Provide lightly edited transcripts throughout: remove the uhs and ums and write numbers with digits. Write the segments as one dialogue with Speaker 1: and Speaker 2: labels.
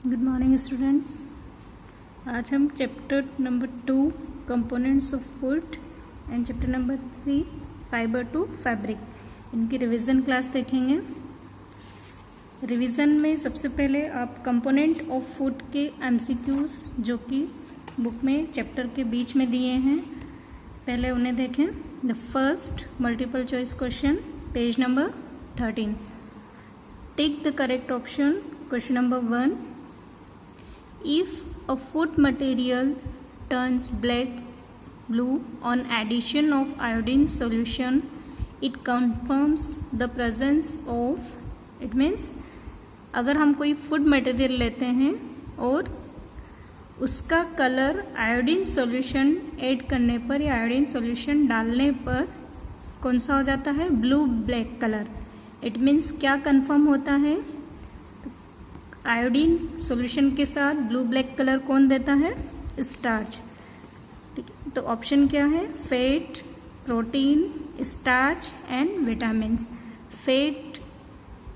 Speaker 1: Good morning students. आज हम chapter number 2 components of food and chapter number 3 fibre to fabric इनकी revision class देखेंगे। Revision में सबसे पहले आप कंपोनेंट ऑफ फूड के एमसीक्यूज जो कि बुक में चैप्टर के बीच में दिए हैं, पहले उन्हें देखें। The first multiple choice question, page number 13। Tick the correct option. Question number 1, if a food material turns black blue on addition of iodine solution, it confirms the presence of, it means अगर हम कोई food material लेते हैं और उसका colour iodine solution add करने पर या आयोडीन सॉल्यूशन डालने पर कौन सा हो जाता है? Blue black colour. It means क्या कंफर्म होता है? आयोडीन सॉल्यूशन के साथ ब्लू ब्लैक कलर कौन देता है? स्टार्च। ठीक है, तो ऑप्शन क्या है? Fat, protein, starch and vitamins. Fat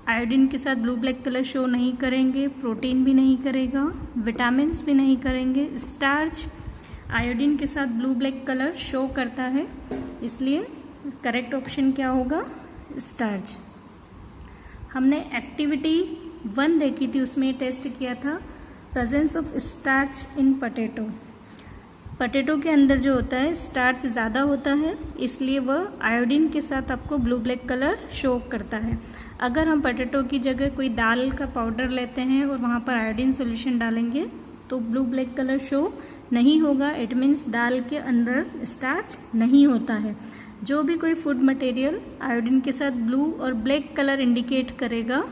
Speaker 1: iodine के साथ ब्लू ब्लैक कलर शो नहीं करेंगे, प्रोटीन भी नहीं करेगा, विटामिन्स भी नहीं करेंगे। स्टार्च आयोडीन के साथ ब्लू ब्लैक कलर शो करता है, इसलिए करेक्ट ऑप्शन क्या होगा? स्टार्च। हमने एक्टिविटी 1 देखी थी, उसमें टेस्ट किया था presence of starch in potato. Potato के अंदर जो होता है स्टार्च ज़्यादा होता है, इसलिए वह आयोडीन के साथ आपको ब्लू ब्लैक कलर शो करता है। अगर हम पोटैटो की जगह कोई दाल का पाउडर लेते हैं और वहाँ पर आयोडीन सॉल्यूशन डालेंगे तो ब्लू ब्लैक कलर शो नहीं होगा। इट मीन्स दाल के अंदर स्टार्च नहीं होता है। जो भी कोई फूड मटेरियल आयोडीन के साथ ब्लू और ब्लैक कलर इंडिकेट करेगा,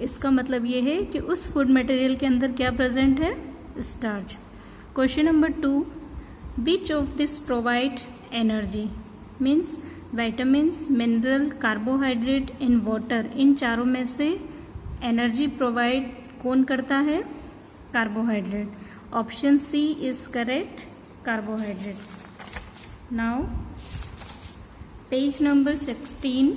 Speaker 1: इसका मतलब ये है कि उस फूड मटेरियल के अंदर क्या प्रेजेंट है? Starch. Question number 2, which of this provide energy? Means vitamins, mineral, carbohydrate in water. इन चारों में से एनर्जी प्रोवाइड कौन करता है? Carbohydrate. Option C is correct, carbohydrate. Now page number 16।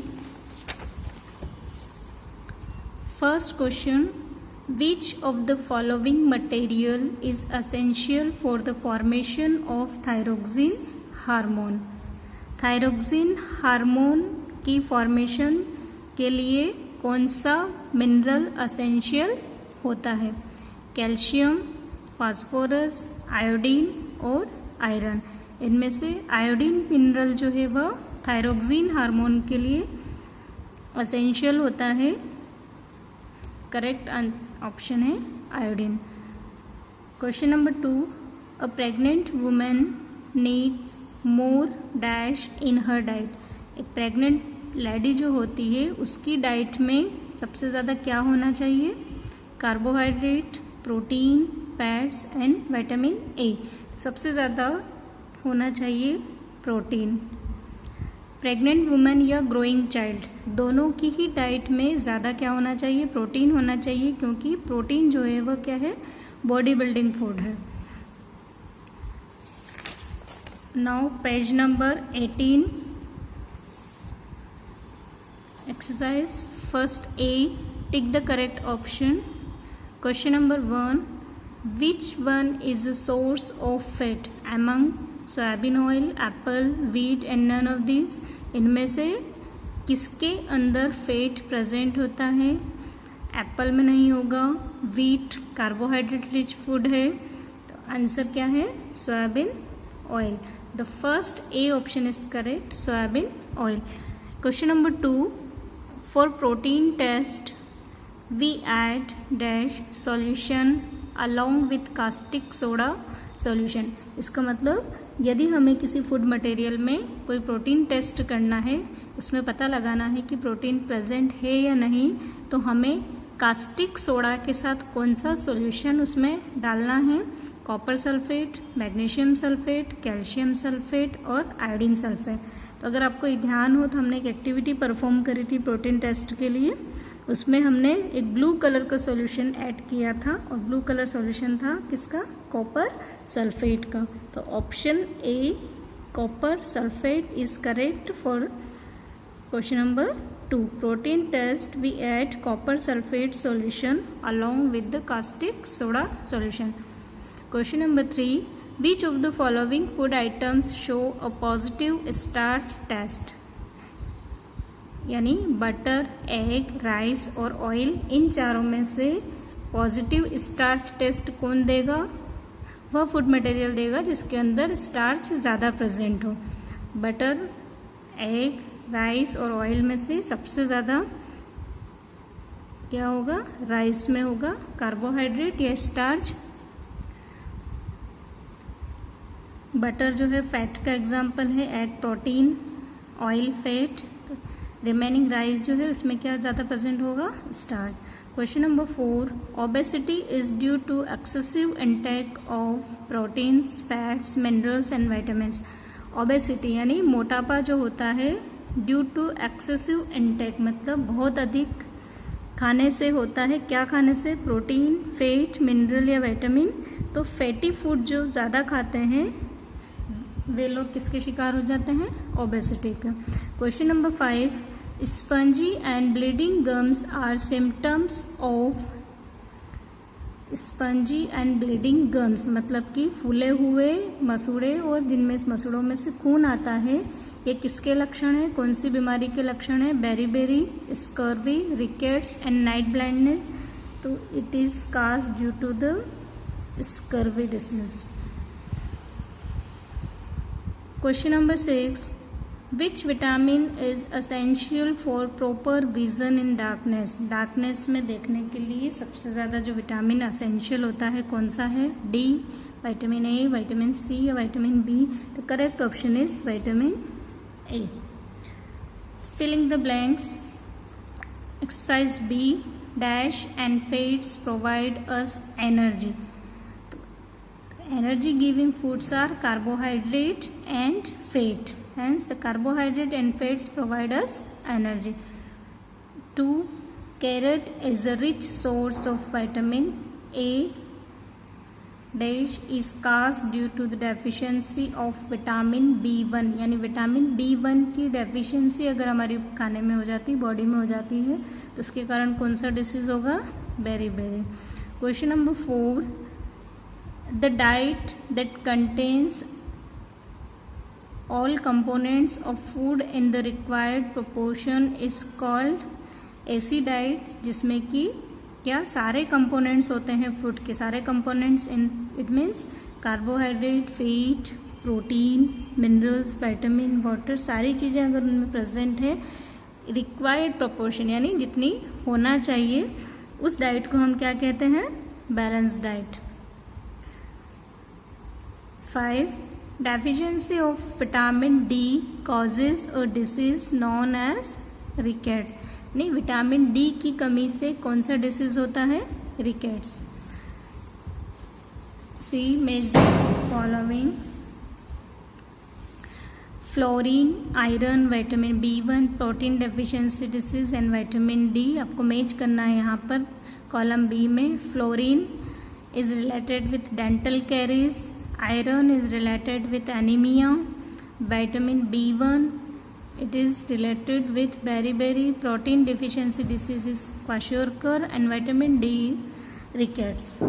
Speaker 1: First question, which of the following material is essential for the formation of thyroxine hormone? Thyroxine hormone की formation के लिए कौन सा मिनरल एसेंशियल होता है? कैल्शियम, फास्फोरस, आयोडीन और iron. इनमें से आयोडीन मिनरल जो है वह थायरोक्सिन हार्मोन के लिए एसेंशियल होता है। करेक्ट ऑप्शन है iodine. Question number 2, a pregnant women needs more dash in her diet. एक प्रेग्नेंट लेडी जो होती है उसकी डाइट में सबसे ज़्यादा क्या होना चाहिए? Carbohydrate, protein, fats and vitamin A. सबसे ज़्यादा होना चाहिए प्रोटीन। प्रेग्नेंट वुमेन या ग्रोइंग चाइल्ड दोनों की ही डाइट में ज़्यादा क्या होना चाहिए? प्रोटीन होना चाहिए, क्योंकि प्रोटीन जो है वह क्या है? बॉडी बिल्डिंग फूड है। Now page number 18, exercise first A, tick the correct option. Question number 1, which one is a source of fat among soybean oil, apple, wheat and none of this. इनमें से किसके अंदर fat present होता है? Apple में नहीं होगा, wheat carbohydrate rich food है, तो आंसर क्या है? Soybean oil. The first A option is correct, soybean oil. Question number 2, for protein test we add dash solution along with caustic soda solution. इसका मतलब यदि हमें किसी फूड मटेरियल में कोई प्रोटीन टेस्ट करना है, उसमें पता लगाना है कि प्रोटीन प्रेजेंट है या नहीं, तो हमें कास्टिक सोडा के साथ कौन सा सॉल्यूशन उसमें डालना है? Copper sulphate, magnesium sulphate, calcium sulphate और आयोडीन सल्फेट। तो अगर आपको ध्यान हो तो हमने एक एक्टिविटी परफॉर्म करी थी प्रोटीन टेस्ट के लिए, उसमें हमने एक ब्लू कलर का सॉल्यूशन ऐड किया था और ब्लू कलर सॉल्यूशन था किसका? कॉपर सल्फेट का। तो option A copper sulphate is correct for question number 2. Protein test, we add copper sulfate solution along with the caustic soda solution. Question number 3. Which of the following food items show a positive starch test? यानी butter, egg, rice और oil, इन चारों में से positive starch test कौन देगा? वह food material देगा जिसके अंदर स्टार्च ज़्यादा प्रेजेंट हो. बटर, एग, राइस और ऑयल में से सबसे ज़्यादा क्या होगा? राइस में होगा कार्बोहाइड्रेट या स्टार्च. बटर जो है फैट का एग्जाम्पल है, egg protein, oil fat, remaining rice जो है उसमें क्या ज़्यादा प्रेजेंट होगा? Starch. Question number 4. Obesity is due to excessive intake of proteins, fats, minerals and vitamins. Obesity यानी मोटापा जो होता है ड्यू टू एक्सेसिव इंटेक मतलब बहुत अधिक खाने से होता है. क्या खाने से? प्रोटीन, फैट, मिनरल या विटामिन. तो फैटी फूड जो ज़्यादा खाते हैं वे लोग किसके शिकार हो जाते हैं? ओबेसिटी का. Question number 5. Spongy and bleeding gums are symptoms of. Spongy and bleeding gums मतलब कि फूले हुए मसूड़े और जिनमें मसूड़ों में से खून आता है, ये किसके लक्षण है? कौन सी बीमारी के लक्षण है? Beriberi, scurvy, rickets and night blindness. तो it is caused due to the scurvy disease. Question number 6. Which vitamin is essential for proper vision in darkness. Darkness में देखने के लिए सबसे ज़्यादा जो विटामिन असेंशियल होता है कौन सा है? D, vitamin A, vitamin C या vitamin B. The correct option is vitamin A. Filling the blanks. Exercise B. Dash and fats provide us energy. Energy giving foods are carbohydrate and fat. Hence the carbohydrate and fats provide us energy. 2. Carrot is a rich source of vitamin A dash is caused due to the deficiency of vitamin B1. यानी vitamin B1 की deficiency अगर हमारी खाने में हो जाती, body में हो जाती है, तो उसके कारण कौन सा डिसीज होगा? Beriberi. Question number 4. The diet that contains all components of food in the required proportion is called ऐसी डाइट जिसमें कि क्या सारे कंपोनेंट्स होते हैं फूड के, सारे components in it means carbohydrate, fat, protein, minerals, vitamin, water, सारी चीज़ें अगर उनमें प्रेजेंट है रिक्वायर्ड प्रोपोर्शन यानी जितनी होना चाहिए, उस डाइट को हम क्या कहते हैं? Balance diet. 5. Deficiency of vitamin D causes a disease known as rickets. नहीं, विटामिन डी की कमी से कौन सा डिसीज होता है? Rickets. C match the following. Fluorine, iron, vitamin B1, protein deficiency disease and vitamin D. आपको मैच करना है यहाँ पर कॉलम बी में. Fluorine is related with dental caries, iron is related with anaemia, vitamin B1 it is related with beriberi, protein deficiency disease is kwashiorkor and vitamin D rickets.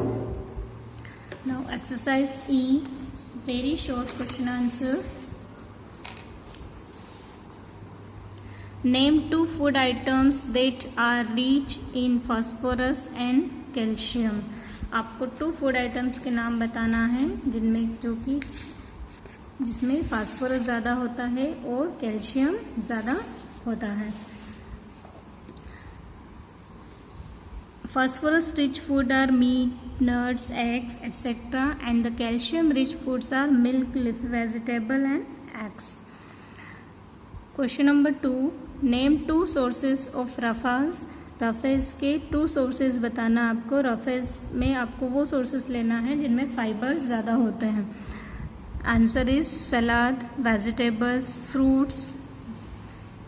Speaker 1: Now exercise E, very short question answer. Name 2 food items that are rich in phosphorus and calcium. आपको 2 food items के नाम बताना है जिसमें phosphorus ज़्यादा होता है और कैल्शियम ज़्यादा होता है. Phosphorus rich food are meat, nuts, eggs etcetera and the calcium rich foods are milk, leafy vegetable and eggs. Question number 2. Name 2 sources of roughage. Roughage के 2 सोर्सेज बताना आपको. रफेज में आपको वो सोर्सेज लेना है जिनमें फाइबर्स ज़्यादा होते हैं. Answer is salad, vegetables, fruits.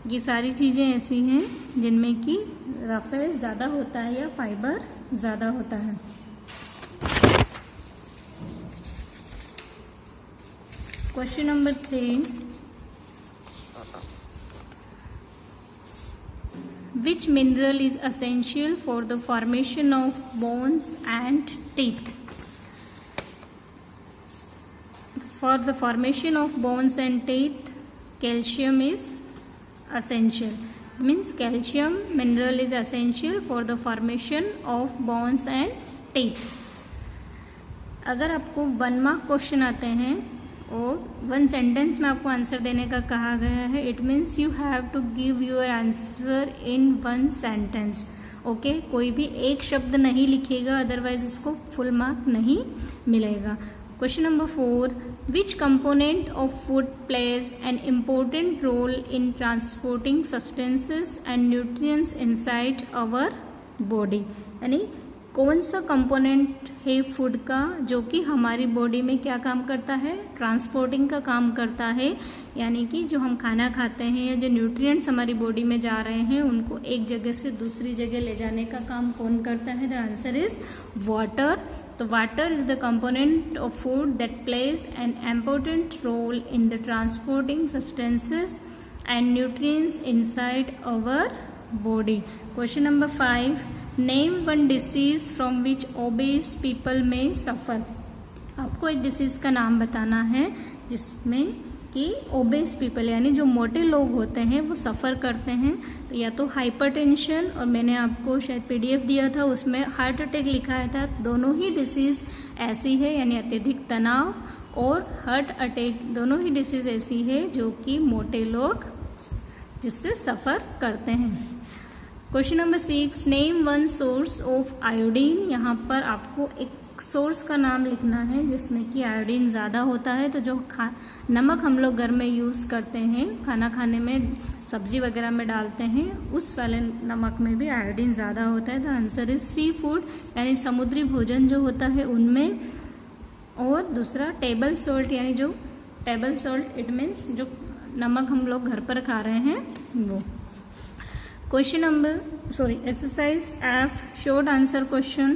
Speaker 1: ये सारी चीज़ें ऐसी हैं जिनमें कि रफेज ज़्यादा होता है या फाइबर ज़्यादा होता है. Question number 3. Which mineral is essential for the formation of bones and teeth? For the formation of bones and teeth, calcium is essential. Means calcium mineral is essential for the formation of bones and teeth. अगर आपको 1 mark question आते हैं और 1 sentence में आपको answer देने का कहा गया है, it means you have to give your answer in 1 sentence. Okay, कोई भी एक शब्द नहीं लिखेगा, अदरवाइज उसको फुल मार्क नहीं मिलेगा. Question number 4, which component of food plays an important role in transporting substances and nutrients inside our body. यानी कौन सा कंपोनेंट है फूड का जो कि हमारी बॉडी में क्या काम करता है, ट्रांसपोर्टिंग का काम करता है. यानी कि जो हम खाना खाते हैं या जो न्यूट्रिएंट्स हमारी बॉडी में जा रहे हैं उनको एक जगह से दूसरी जगह ले जाने का काम कौन करता है. The answer is water. So water is the component of food that plays an important role in the transporting substances and nutrients inside our body. Question number 5, name 1 disease from which obese people में suffer. आपको एक disease का नाम बताना है जिसमें कि OBCs people यानी जो मोटे लोग होते हैं वो सफ़र करते हैं. तो या तो हाइपरटेंशन, और मैंने आपको शायद PDF दिया था उसमें हार्ट अटैक लिखा था. दोनों ही डिसीज़ ऐसी है, यानी अत्यधिक तनाव और हार्ट अटैक दोनों ही डिसीज़ ऐसी है जो कि मोटे लोग जिससे सफ़र करते हैं. Question number 6, name 1 source of iodine. यहाँ पर आपको एक सोर्स का नाम लिखना है जिसमें कि आयोडीन ज़्यादा होता है. तो जो नमक हम लोग घर में यूज़ करते हैं, खाना खाने में सब्जी वगैरह में डालते हैं, उस वाले नमक में भी आयोडीन ज़्यादा होता है. The answer is seafood, यानी समुद्री भोजन जो होता है उनमें. और दूसरा टेबल सॉल्ट, यानी जो टेबल सॉल्ट इट मीन्स जो नमक हम लोग घर पर खा रहे हैं वो. Exercise F, short answer question.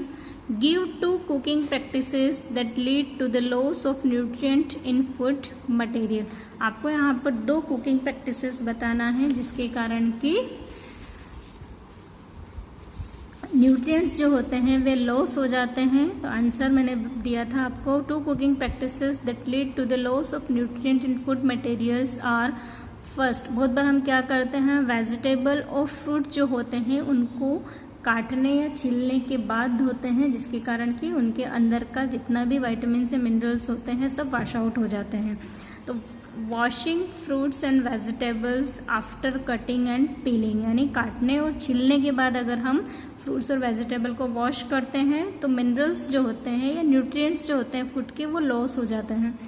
Speaker 1: Give 2 cooking practices that lead to the loss of nutrient in food material. आपको यहाँ पर 2 कुकिंग प्रैक्टिसेस बताना है जिसके कारण कि न्यूट्रिएंट्स जो होते हैं वे लॉस हो जाते हैं. तो आंसर मैंने दिया था आपको, 2 cooking practices that lead to the loss of nutrient in food materials are. First, बहुत बार हम क्या करते हैं, वेजिटेबल और फ्रूट जो होते हैं उनको काटने या छीलने के बाद धोते हैं, जिसके कारण कि उनके अंदर का जितना भी विटामिन से मिनरल्स होते हैं सब वॉश आउट हो जाते हैं. तो washing fruits and vegetables after cutting and piling, यानी काटने और छीलने के बाद अगर हम फ्रूट्स और वेजिटेबल को वॉश करते हैं तो मिनरल्स जो होते हैं या न्यूट्रिएंट्स जो होते हैं फूड के वो लॉस हो जाते हैं.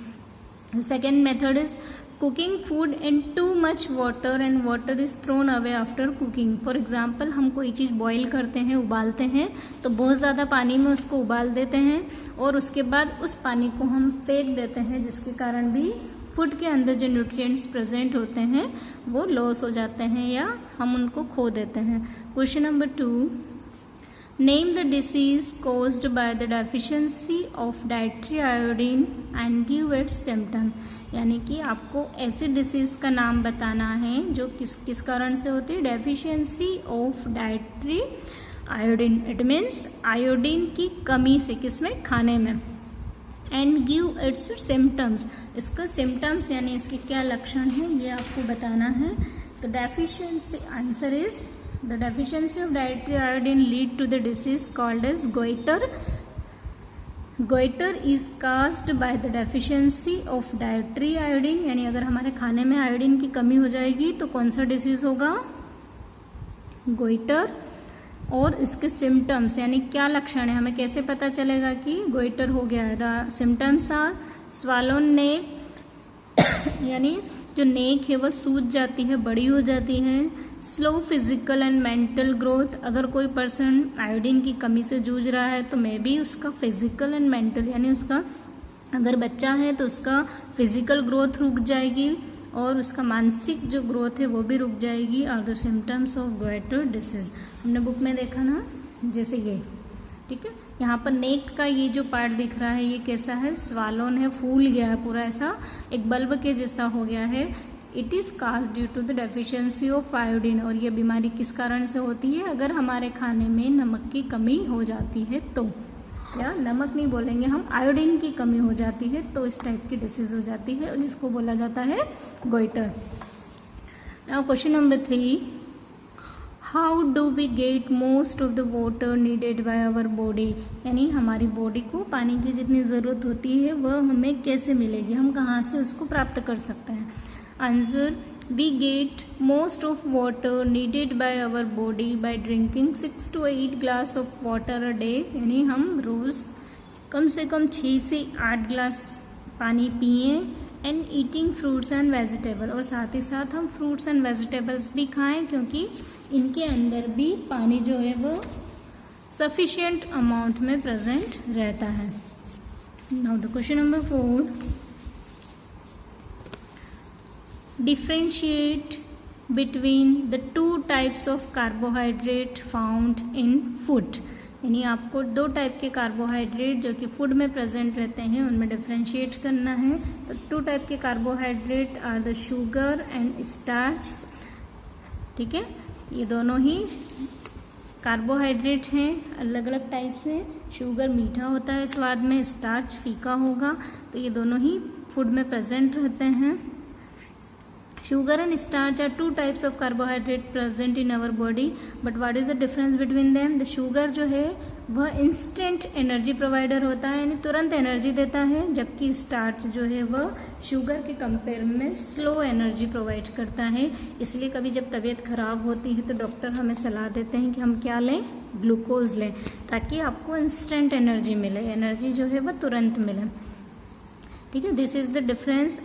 Speaker 1: Second method is cooking food in too much water and water is thrown away after cooking. For example, हम कोई चीज़ बॉईल करते हैं, उबालते हैं, तो बहुत ज़्यादा पानी में उसको उबाल देते हैं और उसके बाद उस पानी को हम फेंक देते हैं, जिसके कारण भी फूड के अंदर जो न्यूट्रिएंट्स प्रेजेंट होते हैं वो लॉस हो जाते हैं या हम उनको खो देते हैं. Question number 2, name the disease caused by the deficiency of dietary iodine and give its symptom. यानी कि आपको ऐसी डिसीज का नाम बताना है जो किस कारण से होती है, deficiency of dietary iodine. It means iodine की कमी से, किसमें, खाने में. एंड गिव इट्स सिम्टम्स, इसका सिम्टम्स यानी इसके क्या लक्षण है ये आपको बताना है. तो deficiency, answer is the deficiency of dietary iodine lead to the disease called as goitre. Goitre is caused by the deficiency of dietary iodine, यानी अगर हमारे खाने में आयोडीन की कमी हो जाएगी तो कौन सा डिसीज होगा, गोइटर. और इसके सिम्टम्स यानी क्या लक्षण है, हमें कैसे पता चलेगा कि गोइटर हो गया है. द सिम्टम्स आर स्वालोन नेक, यानी जो नेक है वह सूज जाती है, बड़ी हो जाती है. Slow physical and mental growth, अगर कोई पर्सन आयोडीन की कमी से जूझ रहा है तो मे बी उसका फिजिकल एंड मेंटल, यानी उसका अगर बच्चा है तो उसका फिजिकल ग्रोथ रुक जाएगी और उसका मानसिक जो ग्रोथ है वो भी रुक जाएगी. और the symptoms of goitre disease हमने बुक में देखा ना, जैसे ये, ठीक है. यहाँ पर नेक का ये जो पार्ट दिख रहा है ये कैसा है, स्वालोन है, फूल गया है पूरा, ऐसा एक बल्ब के जैसा हो गया है. It is cause due to the deficiency of iodine. और ये बीमारी किस कारण से होती है? अगर हमारे खाने में नमक की कमी हो जाती है तो, या नमक नहीं बोलेंगे हम, आयोडीन की कमी हो जाती है तो इस टाइप की डिसीज हो जाती है, जिसको बोला जाता है goitre. Now question number 3, how do we get most of the water needed by our body? यानी हमारी बॉडी को पानी की जितनी ज़रूरत होती है वह हमें कैसे मिलेगी, हम कहाँ से उसको प्राप्त कर सकते हैं? Answer, we get most of water needed by our body by drinking 6 to 8 glass of water a day. यानी हम रोज़ कम से कम 6 से 8 ग्लास पानी पिए। And eating fruits and vegetable, और साथ ही साथ हम फ्रूट्स एंड वेजिटेबल्स भी खाएं क्योंकि इनके अंदर भी पानी जो है वो सफिशिएंट अमाउंट में प्रेजेंट रहता है। Now the question number 4, differentiate between the 2 types of carbohydrate found in food. यानी आपको 2 टाइप के कार्बोहाइड्रेट जो कि फूड में प्रेजेंट रहते हैं उनमें डिफरेंशिएट करना है। तो 2 टाइप के carbohydrate are the sugar and starch. ठीक है, ये दोनों ही कार्बोहाइड्रेट हैं, अलग अलग टाइप से। शुगर मीठा होता है स्वाद में, स्टार्च फीका होगा। तो ये दोनों ही फूड में प्रेजेंट रहते हैं। Sugar and starch are 2 types of carbohydrate present in our body, but what is the difference between them? The sugar जो है वह instant energy provider होता है, यानी तुरंत एनर्जी देता है, जबकि स्टार्च जो है वह शुगर के कंपेयर में स्लो एनर्जी प्रोवाइड करता है। इसलिए कभी जब तबीयत खराब होती है तो डॉक्टर हमें सलाह देते हैं कि हम क्या लें, ग्लूकोज लें, ताकि आपको इंस्टेंट एनर्जी मिले, एनर्जी जो है वह तुरंत मिले। ठीक है, this is the difference.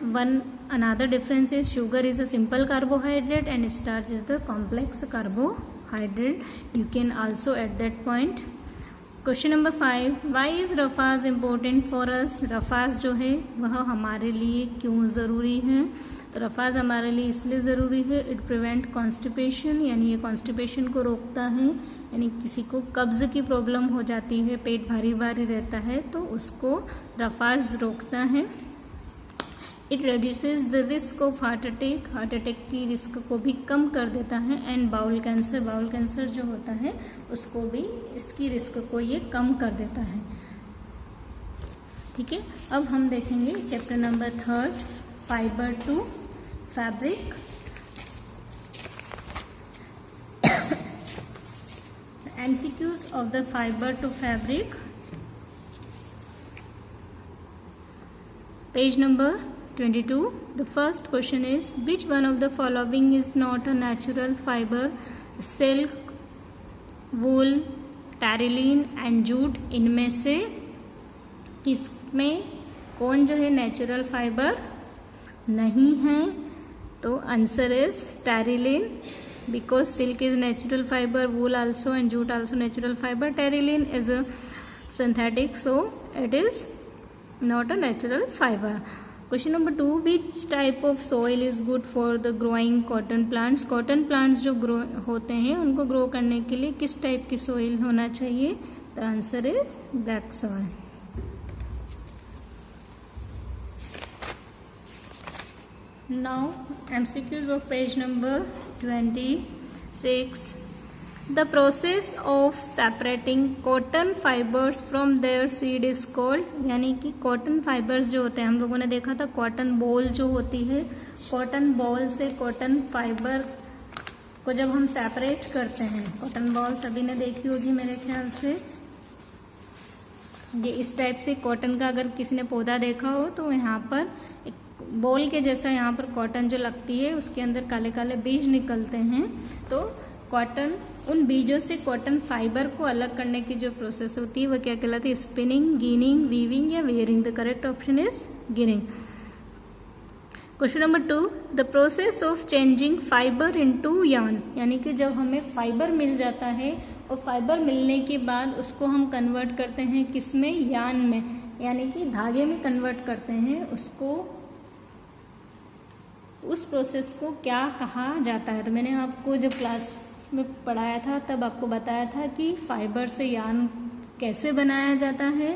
Speaker 1: Another difference is sugar is a simple carbohydrate and starch is the complex carbohydrate. You can also add that point. Question number 5, why is रफाज important for us? रफाज जो है वह हमारे लिए क्यों ज़रूरी है? तो रफाज हमारे लिए इसलिए ज़रूरी है, इट प्रिवेंट कॉन्स्टिपेशन, यानी ये कॉन्स्टिपेशन को रोकता है। यानी किसी को कब्ज़ की प्रॉब्लम हो जाती है, पेट भारी भारी रहता है, तो उसको रफाज रोकता है। It reduces the risk of heart attack की रिस्क को भी कम कर देता है। एंड बाउल कैंसर जो होता है उसको भी, इसकी रिस्क को ये कम कर देता है। ठीक है, अब हम देखेंगे chapter number 3, fibre to fabric. MCQs of the fiber to fabric, page number 22. The first question is, which one of the following is not a natural fiber? Silk, wool, terylene and jute, इनमें से किसमें कौन जो है natural fibre नहीं है? तो answer is terylene, because silk is natural fibre, wool also and jute also natural fibre, terylene is a synthetic, so it is not a natural fiber. Question number 2, which type of soil is good for the growing cotton plants? Cotton plants जो grow होते हैं उनको grow करने के लिए किस type की soil होना चाहिए? The answer is black soil. Now MCQs of page number 26. The process of separating cotton fibers from their seed is called, यानी कि कॉटन फाइबर्स जो होते हैं, हम लोगों ने देखा था कॉटन बॉल जो होती है, कॉटन बॉल से कॉटन फाइबर को जब हम सेपरेट करते हैं, कॉटन बॉल सभी ने देखी होगी मेरे ख्याल से, ये इस टाइप से कॉटन का अगर किसी ने पौधा देखा हो तो यहाँ पर एक बॉल के जैसा यहाँ पर कॉटन जो लगती है उसके अंदर काले काले बीज निकलते हैं. तो कॉटन, उन बीजों से कॉटन फाइबर को अलग करने की जो प्रोसेस होती है वह क्या कहलाती है? स्पिनिंग, गिनिंग, वीविंग या wearing. The correct option is ginning. Question number 2, the process of changing fibre into yarn, यानी कि जब हमें फाइबर मिल जाता है और फाइबर मिलने के बाद उसको हम कन्वर्ट करते हैं किसमें? यार्न में, यानी कि धागे में कन्वर्ट करते हैं उसको, उस प्रोसेस को क्या कहा जाता है? तो मैंने आपको जब क्लास में पढ़ाया था तब आपको बताया था कि फाइबर से यार्न कैसे बनाया जाता है.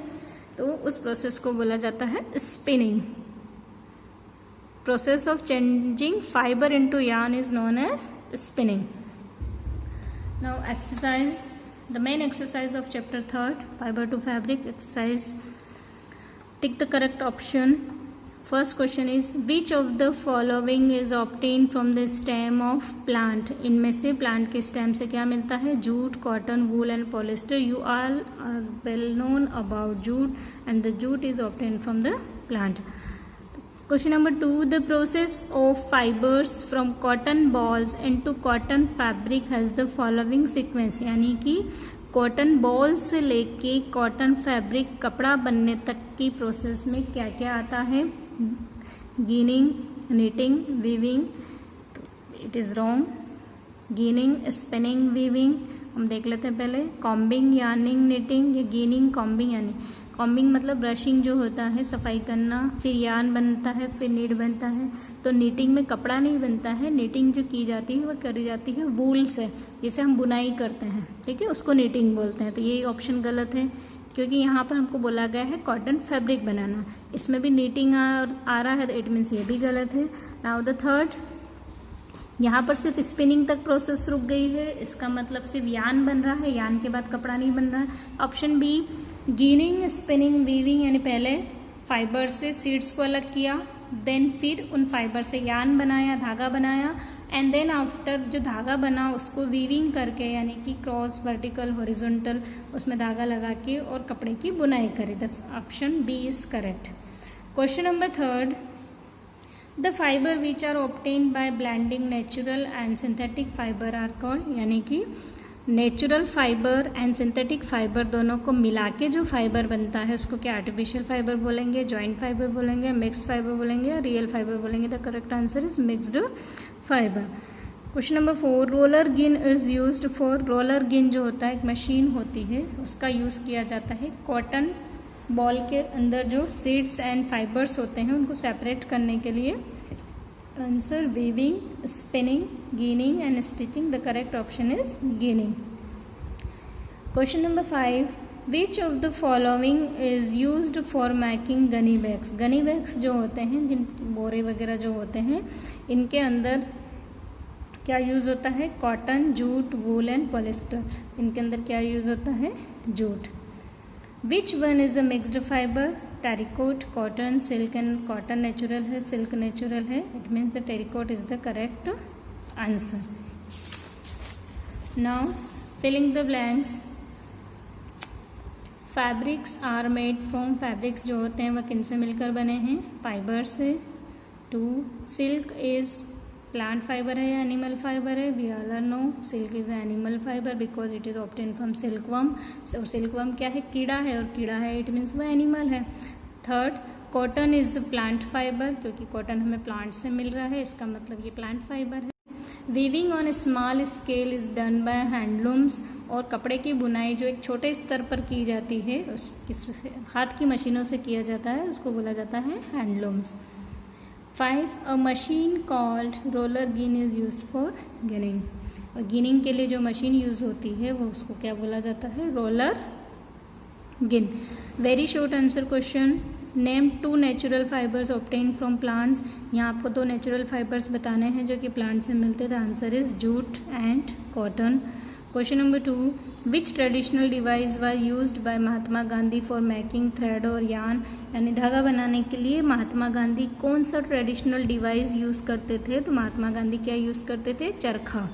Speaker 1: तो उस प्रोसेस को बोला जाता है spinning. process of changing fiber into yarn is known as spinning. Now exercise, the main exercise of chapter 3rd, fiber to fabric exercise. Tick the correct option. First question is, which of the following is obtained from the stem of plant? इनमें से plant के stem से क्या मिलता है? Jute, cotton, wool and polyester. You all are well known about jute, and the jute is obtained from the plant. Question number 2, the process of fibers from cotton balls into cotton fabric has the following sequence. यानी कि cotton ball से लेके cotton fabric कपड़ा बनने तक की process में क्या क्या आता है? Ginning, knitting, weaving. It is wrong. Ginning, spinning, weaving. हम देख लेते हैं पहले. Combing, yarning, knitting. या गिनिंग, कॉम्बिंग, यानी कॉम्बिंग मतलब ब्रशिंग जो होता है, सफाई करना. फिर यार्न बनता है, फिर नीट बनता है. तो नीटिंग में कपड़ा नहीं बनता है. नीटिंग जो की जाती है वह करी जाती है वूल से, जिसे हम बुनाई करते हैं, ठीक है, उसको नीटिंग बोलते हैं. तो ये ऑप्शन गलत है, क्योंकि यहाँ पर हमको बोला गया है कॉटन फैब्रिक बनाना. इसमें भी नीटिंग आ रहा है, तो इट मीन्स ये भी गलत है. नाउ द थर्ड, यहाँ पर सिर्फ स्पिनिंग तक प्रोसेस रुक गई है. इसका मतलब सिर्फ यार्न बन रहा है, यार्न के बाद कपड़ा नहीं बन रहा है. Option B, ginning, spinning, weaving, यानी पहले फाइबर से सीड्स को अलग किया, देन फिर उन फाइबर से यार्न बनाया, धागा बनाया, एंड देन आफ्टर जो धागा बना उसको वीविंग करके, यानी कि क्रॉस, वर्टिकल, हॉरिजॉन्टल, उसमें धागा लगा के और कपड़े की बुनाई करी. Option B is correct. Question number 3rd, the fibre which are obtained by blending natural and synthetic fibre are called. यानी कि natural fibre and synthetic fibre दोनों को मिला के जो फाइबर बनता है उसको क्या आर्टिफिशियल फाइबर बोलेंगे, जॉइंट फाइबर बोलेंगे, मिक्स्ड फाइबर बोलेंगे या रियल फाइबर बोलेंगे? The correct answer is mixed fibre. Question number 4, roller गिन इज यूज्ड फॉर. रोलर गिन जो होता है एक मशीन होती है, उसका यूज किया जाता है कॉटन बॉल के अंदर जो सीड्स एंड फाइबर्स होते हैं उनको सेपरेट करने के लिए. Answer weaving, spinning, ginning and stitching. The correct option is ginning. Question number 5, which of the following is used for making Ghani bags. Ghani bags जो होते हैं, जिन बोरे वगैरह जो होते हैं, इनके अंदर क्या यूज होता है? Cotton, jute, wool and polyester. इनके अंदर क्या यूज होता है? Jute. Which one is a mixed fibre? Terrycot, cotton, silk. And cotton natural है, सिल्क नेचुरल है. It means the terrycot is the correct answer. Now filling the blanks. Fabrics are made from. Fabrics जो होते हैं वह किन से मिलकर बने हैं? फाइबर से. 2, सिल्क इज प्लांट फाइबर है या एनिमल फाइबर है? We all know silk is animal fibre because it is obtain from silkworm. और सिल्कवर्म क्या है? कीड़ा है, और कीड़ा है इट मीन्स वह एनिमल है. 3rd, cotton is plant fibre, क्योंकि कॉटन हमें प्लांट से मिल रहा है, इसका मतलब ये प्लांट फाइबर है. Weaving on A small scale is done by handlooms. और कपड़े की बुनाई जो एक छोटे स्तर पर की जाती है, हाथ की मशीनों से किया जाता है, उसको बोला जाता है हैंडलूम्स. 5, अ मशीन कॉल्ड रोलर गिन इज यूज फॉर गिनिंग. और गिनिंग के लिए जो मशीन यूज होती है वो उसको क्या बोला जाता है? रोलर गिन. Very short answer question. Name 2 natural fibres obtain from plants. यहाँ आपको 2 नेचुरल फाइबर्स बताने हैं जो कि प्लांट से मिलते हैं. The answer is jute and cotton. Question number 2, which traditional device was used by Mahatma Gandhi for making thread और यार्न. यानी धागा बनाने के लिए महात्मा गांधी कौन सा ट्रेडिशनल डिवाइस यूज़ करते थे? तो महात्मा गांधी क्या यूज़ करते थे? चरखा.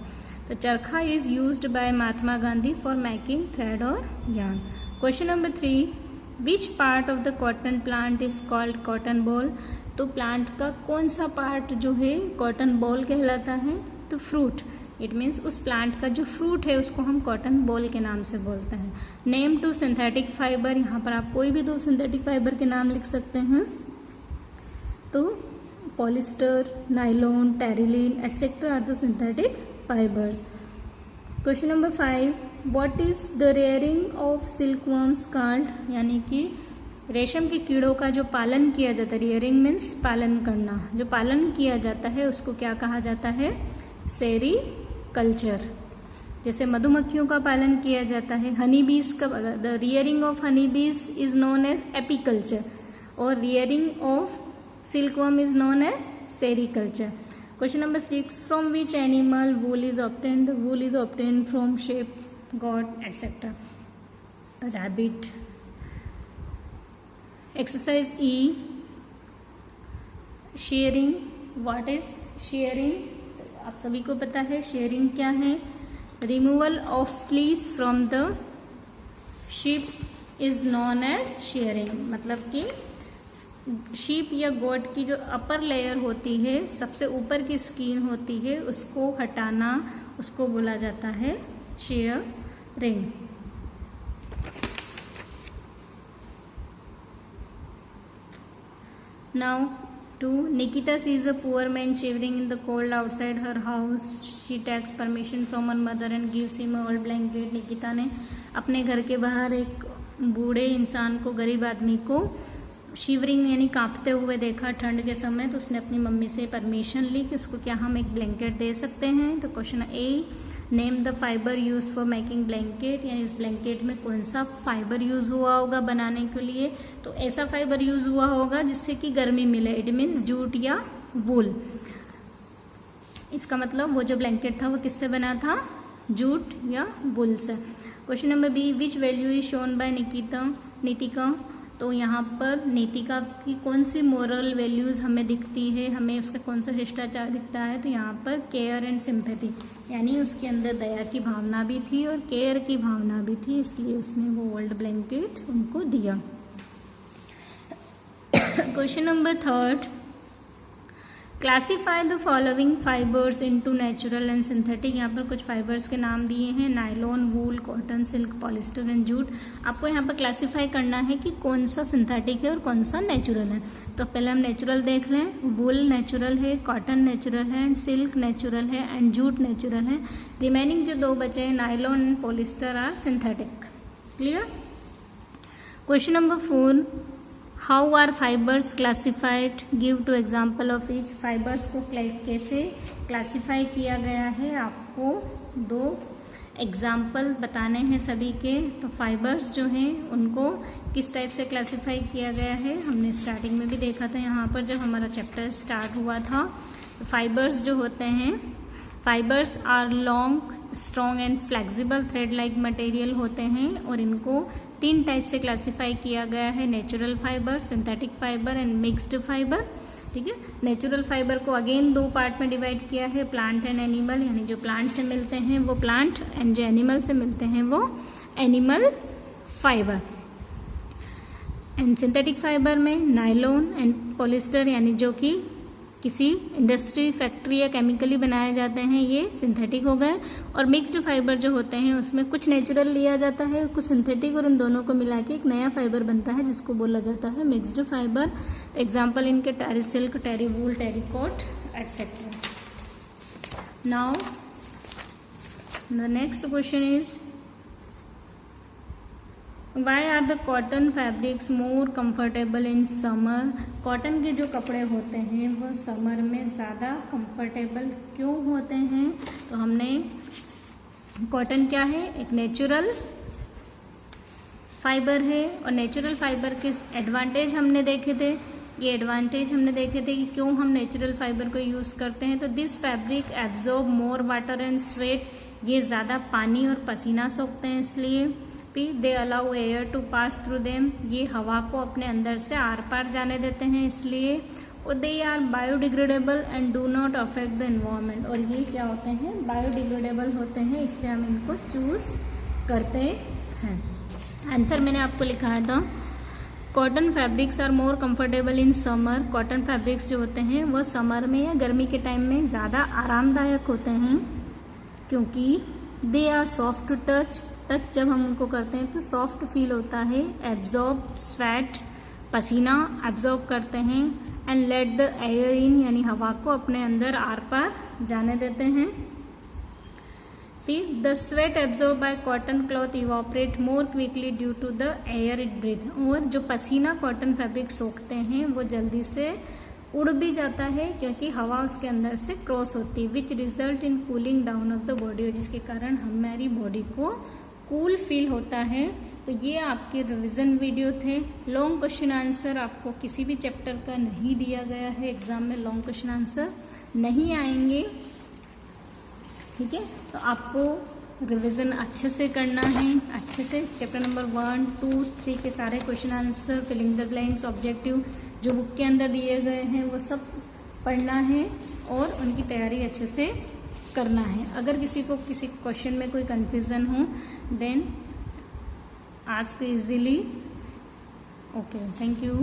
Speaker 1: तो charkha is used by Mahatma Gandhi for making thread और yarn. Question number 3, which part of the cotton plant is called cotton ball. तो प्लांट का कौन सा पार्ट जो है कॉटन बॉल कहलाता है? तो फ्रूट. इट मीन्स उस प्लांट का जो फ्रूट है उसको हम कॉटन बॉल के नाम से बोलते हैं. Name 2 synthetic fibre. यहाँ पर आप कोई भी 2 सिंथेटिक फाइबर के नाम लिख सकते हैं. तो polyester, nylon, terylene etcetera are the synthetic fibres. Question number 5, what is the rearing of silkworms called. यानी कि रेशम के कीड़ों का जो पालन किया जाता है, रेयरिंग मीन्स पालन करना, जो पालन किया जाता है उसको क्या कहा जाता है? सेरी कल्चर. जैसे मधुमक्खियों का पालन किया जाता है, हनी बीज का, the rearing of honey bees is known as apiculture, और rearing of silkworm is known as sericulture. Question number 6, from which animal wool is obtained? The wool is obtained from sheep, goat etcetera. Rabbit. Exercise E, shearing. What is shearing? आप सभी को पता है shearing क्या है। Removal of fleece from the sheep is known as shearing. मतलब कि sheep या गोट की जो अपर लेयर होती है, सबसे ऊपर की स्किन होती है, उसको हटाना, उसको बोला जाता है sharing. Now 2, Nikita sees a poor man shivering in the cold outside her house. She takes permission from her mother and gives him a old blanket. Nikita ने अपने घर के बाहर एक बूढ़े इंसान को, गरीब आदमी को शिवरिंग यानी कांपते हुए देखा ठंड के समय, तो उसने अपनी मम्मी से परमिशन ली कि उसको क्या हम एक ब्लैंकेट दे सकते हैं। तो question A, name the fibre use for making blanket, यानी उस ब्लैंकेट में कौन सा फाइबर यूज हुआ होगा बनाने के लिए। तो ऐसा फाइबर यूज हुआ होगा जिससे कि गर्मी मिले, इट मीन्स जूट या वूल। इसका मतलब वो जो ब्लैंकेट था वो किससे बना था? जूट या वूल से। Question number B, which value is shown by Nitika. तो यहाँ पर नीतिका की कौन सी मोरल वैल्यूज हमें दिखती है, हमें उसका कौन सा शिष्टाचार दिखता है? तो यहाँ पर केयर एंड सिंपैथी, यानी उसके अंदर दया की भावना भी थी और केयर की भावना भी थी, इसलिए उसने वो ओल्ड ब्लैंकेट उनको दिया। Question number 3, classify the following fibres into natural and synthetic. यहाँ पर कुछ फाइबर्स के नाम दिए हैं, nylon, wool, cotton, silk, polyester and jute. आपको यहाँ पर क्लासीफाई करना है कि कौन सा सिंथेटिक है और कौन सा नेचुरल है। तो पहले हम नेचुरल देख लें। वूल नेचुरल है, कॉटन नेचुरल है, एंड सिल्क नेचुरल है, एंड जूट नेचुरल है। रिमेनिंग जो 2 बचे हैं, nylon and polyester are synthetic. Clear? Question number 4, how are fibres classified? Give two example of each. Fibres को कैसे क्लासिफाई किया गया है, आपको 2 एग्जाम्पल बताने हैं सभी के। तो फाइबर्स जो हैं उनको किस टाइप से क्लासिफाई किया गया है, हमने स्टार्टिंग में भी देखा था यहाँ पर जब हमारा चैप्टर स्टार्ट हुआ था। फाइबर्स जो होते हैं, fibers are long, strong and flexible thread like material होते हैं, और इनको 3 टाइप से क्लासिफाई किया गया है, natural fibre, synthetic fibre and mixed fibre. ठीक है, नेचुरल फाइबर को अगेन 2 पार्ट में डिवाइड किया है, प्लांट एंड एनिमल, यानी जो प्लांट से मिलते हैं वो प्लांट, एंड जो एनिमल से मिलते हैं वो animal fibre. And synthetic fibre में नायलॉन एंड पॉलिस्टर, यानी जो कि किसी इंडस्ट्री, फैक्ट्री या केमिकली बनाए जाते हैं, ये सिंथेटिक हो गए। और मिक्स्ड फाइबर जो होते हैं उसमें कुछ नेचुरल लिया जाता है, कुछ सिंथेटिक, और उन दोनों को मिला के एक नया फाइबर बनता है जिसको बोला जाता है मिक्स्ड फाइबर। एग्जाम्पल इनके terry silk, terry wool, terry coat etcetera. Now the next question is, why are the cotton fabrics more comfortable in summer? Cotton के जो कपड़े होते हैं वो समर में ज़्यादा कंफर्टेबल क्यों होते हैं? तो हमने कॉटन क्या है, एक नेचुरल फाइबर है, और नेचुरल फाइबर के एडवांटेज हमने देखे थे। ये एडवांटेज हमने देखे थे कि क्यों हम नेचुरल फाइबर को यूज़ करते हैं। तो this fabric absorb more water and sweat, ये ज़्यादा पानी और पसीना सोखते हैं इसलिए। They allow air to pass through them, ये हवा को अपने अंदर से आर पार जाने देते हैं इसलिए। और they are biodegradable and do not affect the environment, और ये क्या होते हैं, बायोडिग्रेडेबल होते हैं, इसलिए हम इनको चूज करते हैं। आंसर मैंने आपको लिखा है था, cotton fabrics are more comfortable in summer. Cotton fabrics जो होते हैं वो समर में या गर्मी के टाइम में ज़्यादा आरामदायक होते हैं, क्योंकि they are soft to touch. Touch जब हम उनको करते हैं तो सॉफ्ट फील होता है। एब्जॉर्ब स्वेट, पसीना एब्जॉर्ब करते हैं। And let the air in, यानी हवा को अपने अंदर आर पार जाने देते हैं। फिर the sweat absorb by cotton cloth evaporate more quickly due to the air it breathe. और जो पसीना कॉटन फैब्रिक सोखते हैं वो जल्दी से उड़ भी जाता है क्योंकि हवा उसके अंदर से क्रॉस होती है, which result in cooling down of the body, जिसके कारण हमारी बॉडी को कूल फील होता है। तो ये आपके रिवीजन वीडियो थे। लॉन्ग क्वेश्चन आंसर आपको किसी भी चैप्टर का नहीं दिया गया है, एग्जाम में लॉन्ग क्वेश्चन आंसर नहीं आएंगे, ठीक है। तो आपको रिवीजन अच्छे से करना है, अच्छे से चैप्टर नंबर 1, 2, 3 के सारे question answer, filling the blanks, objective जो बुक के अंदर दिए गए हैं वो सब पढ़ना है और उनकी तैयारी अच्छे से करना है। अगर किसी को किसी क्वेश्चन में कोई कंफ्यूजन हो then ask easily. Okay, thank you.